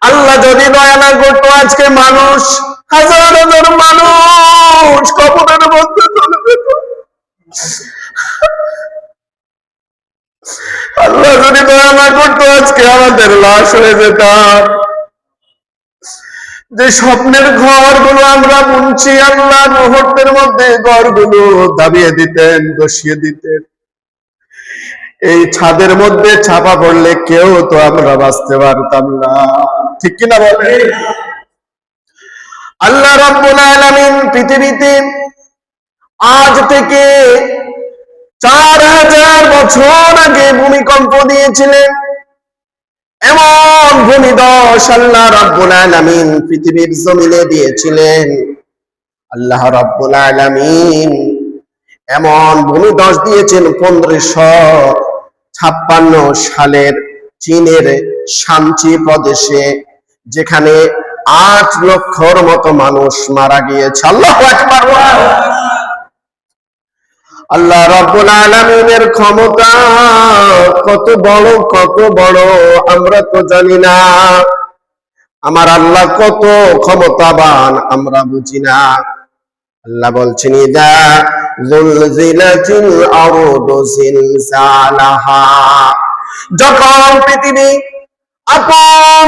আল্লাহ যদি দয়া না করতো আজকে মানুষ হাজার হাজার মানুষ কবরের মধ্যে চলে যেত। আল্লাহ যদি দয়া না করতো আজকে আমাদের লাশ হয়ে যেতাম। যে স্বপ্নের ঘরগুলো আমরা বুনছি আল্লাহ মুহূর্তের মধ্যে ঘরগুলো দাবিয়ে দিতেন, বসিয়ে দিতেন। এই ছাদের মধ্যে ছাপা পড়লে কেউ তো আমরা বাঁচতে পারতাম না, ঠিক কিনা বলে? আল্লাহ রাব্বুল আলামিন পৃথিবীতে আজ থেকে 4000 বছর আগে ভূমিকম্প দিয়েছিলেন। এমন ভূমিধস আল্লাহ রাব্বুল আলামিন পৃথিবীর জমিনে দিয়েছিলেন। আল্লাহ রাব্বুল আলামিন এমন ভূমিধস দিয়েছেন 1556 সালের চীনের শানচি প্রদেশে, যেখানে 8 লক্ষর মতো মানুষ মারা গিয়েছে। আল্লাহু আকবার। আল্লাহ রাব্বুল আলামিনের ক্ষমতা কত বড় আমরা তো জানি না। আমার আল্লাহ কত ক্ষমতাবান আমরা বুঝি না। আল্লাহ বলছেন ইদা যুলজিলাতিল আরদু জিলজালাহা, যখন পৃথিবী আপন